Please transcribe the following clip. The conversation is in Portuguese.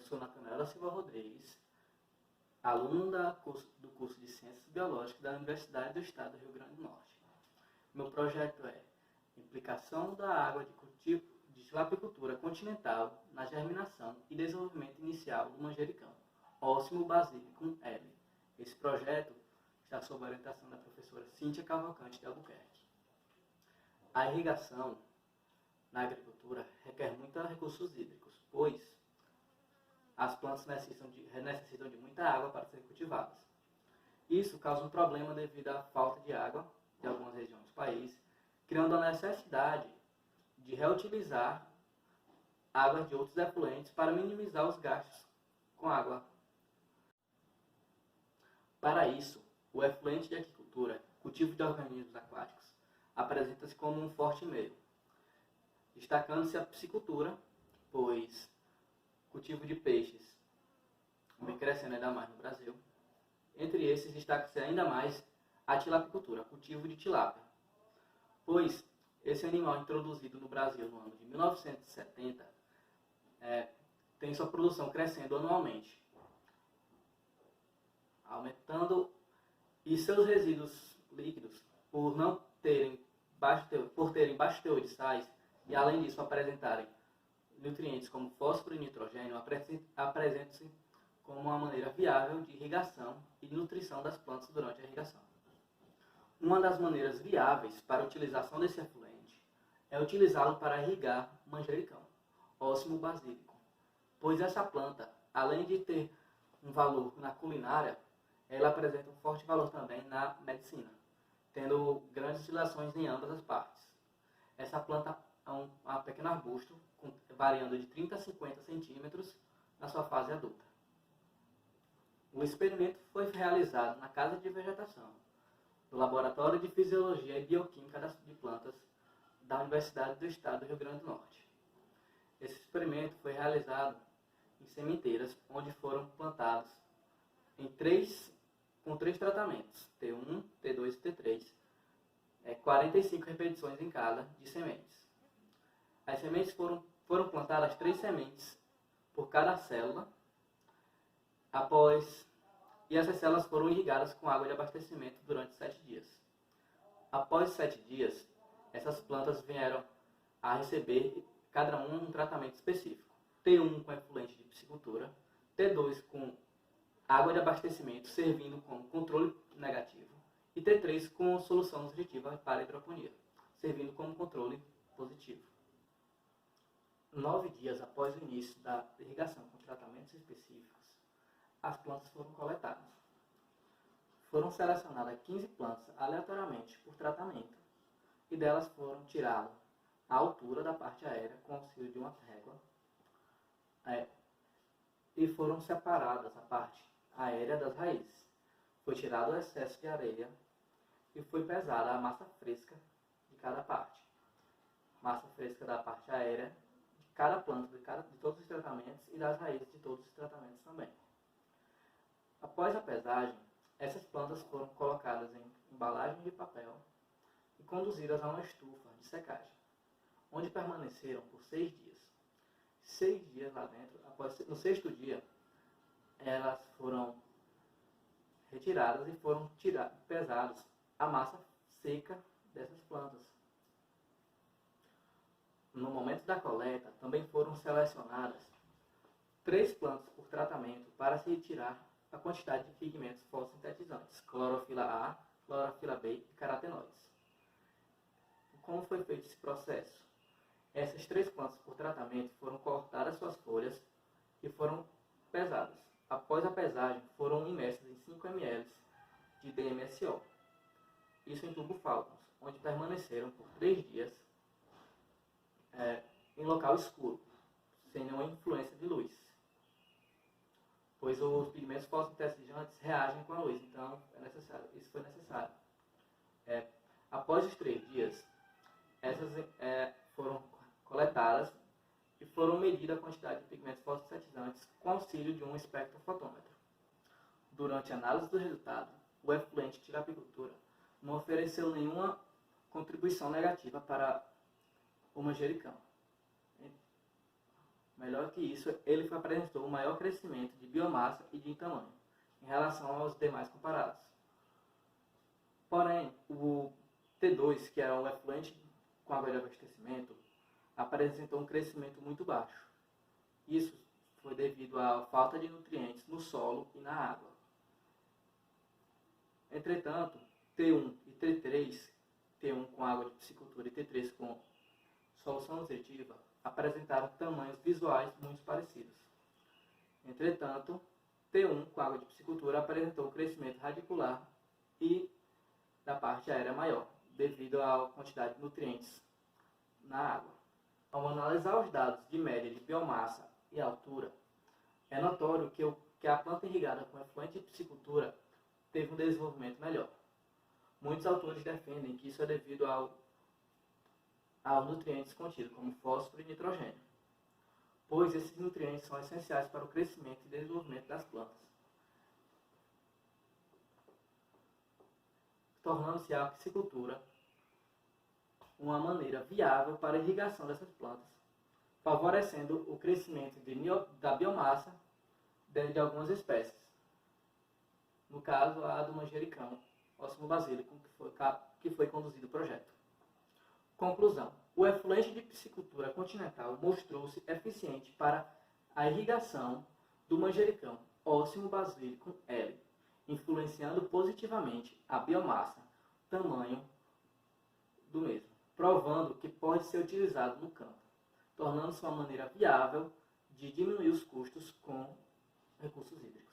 sou Natanael Silva Rodrigues, aluno do curso de Ciências Biológicas da Universidade do Estado do Rio Grande do Norte. Meu projeto é implicação da água de cultivo de tilapicultura continental na germinação e desenvolvimento inicial do manjericão, Osmio basilicum L. Esse projeto está sob a orientação da professora Cíntia Cavalcante de Albuquerque. A irrigação na agricultura requer muitos recursos hídricos, pois as plantas necessitam de muita água para serem cultivadas. Isso causa um problema devido à falta de água em algumas regiões do país, criando a necessidade de reutilizar águas de outros efluentes para minimizar os gastos com água. Para isso, o efluente de aquicultura, cultivo de organismos aquáticos, apresenta-se como um forte meio, destacando-se a piscicultura, pois cultivo de peixes vem crescendo ainda mais no Brasil. Entre esses, destaca-se ainda mais a tilapicultura, cultivo de tilápia, pois esse animal introduzido no Brasil no ano de 1970 tem sua produção crescendo anualmente, aumentando, e seus resíduos líquidos, por terem baixo teor de sais, e além disso apresentarem nutrientes como fósforo e nitrogênio, apresentam-se como uma maneira viável de irrigação e de nutrição das plantas durante a irrigação. Uma das maneiras viáveis para a utilização desse efluente é utilizá-lo para irrigar o manjericão, Osmio basilicum, pois essa planta, além de ter um valor na culinária, ela apresenta um forte valor também na medicina, tendo grandes utilizações em ambas as partes. Essa planta é um pequeno arbusto, variando de 30 a 50 centímetros na sua fase adulta. O experimento foi realizado na Casa de Vegetação, do Laboratório de Fisiologia e Bioquímica de Plantas da Universidade do Estado do Rio Grande do Norte. Esse experimento foi realizado em sementeiras, onde foram plantados com três tratamentos, T1, T2 e T3, 45 repetições em cada de sementes. As sementes foram plantadas 3 sementes por cada célula, e essas células foram irrigadas com água de abastecimento durante 7 dias. Após 7 dias, essas plantas vieram a receber cada um tratamento específico. T1 com efluente de piscicultura, T2 com água de abastecimento servindo como controle negativo, e T3 com solução nutritiva para hidroponia, servindo como controle positivo. 9 dias após o início da irrigação com tratamentos específicos, as plantas foram coletadas. Foram selecionadas 15 plantas aleatoriamente por tratamento, e delas foram tiradas a altura da parte aérea com auxílio de uma régua, e foram separadas a parte aérea das raízes. Foi tirado o excesso de areia e foi pesada a massa fresca de cada parte. Massa fresca da parte aérea de cada planta, de todos os tratamentos, e das raízes de todos os tratamentos também. Após a pesagem, essas plantas foram colocadas em embalagem de papel e conduzidas a uma estufa de secagem, onde permaneceram por 6 dias. 6 dias lá dentro, no 6º dia, elas foram retiradas e foram pesadas a massa seca dessas plantas. No momento da coleta, também foram selecionadas 3 plantas por tratamento para se retirar a quantidade de pigmentos fotossintetizantes, clorofila A, clorofila B e carotenoides. Como foi feito esse processo? Essas 3 plantas por tratamento foram cortadas suas folhas e foram pesadas. Após a pesagem, foram imersas em 5 ml de DMSO. Isso em tubo Falcons, onde permaneceram por 3 dias em local escuro, sem nenhuma influência de luz, pois os pigmentos fotossintetizantes reagem com a luz, então isso foi necessário. Após os 3 dias, essas foram coletadas e foram medida a quantidade de pigmentos fotossintetizantes com auxílio de um espectrofotômetro. Durante a análise do resultado, o efluente de tilapicultura não ofereceu nenhuma contribuição negativa para o manjericão. Melhor que isso, ele apresentou um maior crescimento de biomassa e de tamanho, em relação aos demais comparados. Porém, o T2, que era o efluente com água de abastecimento, apresentou um crescimento muito baixo. Isso foi devido à falta de nutrientes no solo e na água. Entretanto, T1 e T3, T1 com água de piscicultura e T3 com solução nutritiva, apresentaram tamanhos visuais muito parecidos. Entretanto, T1 com água de piscicultura apresentou um crescimento radicular e da parte aérea maior, devido à quantidade de nutrientes na água. Ao analisar os dados de média de biomassa e altura, é notório que a planta irrigada com efluente de piscicultura teve um desenvolvimento melhor. Muitos autores defendem que isso é devido aos nutrientes contidos, como fósforo e nitrogênio, pois esses nutrientes são essenciais para o crescimento e desenvolvimento das plantas, tornando-se a piscicultura uma maneira viável para a irrigação dessas plantas, favorecendo o crescimento da biomassa de algumas espécies. No caso, a do manjericão, Ósimo basílico, que foi conduzido o projeto. Conclusão. O efluente de piscicultura continental mostrou-se eficiente para a irrigação do manjericão Ósimo basílico L, influenciando positivamente a biomassa, tamanho do mesmo, provando que pode ser utilizado no campo, tornando-se uma maneira viável de diminuir os custos com recursos hídricos.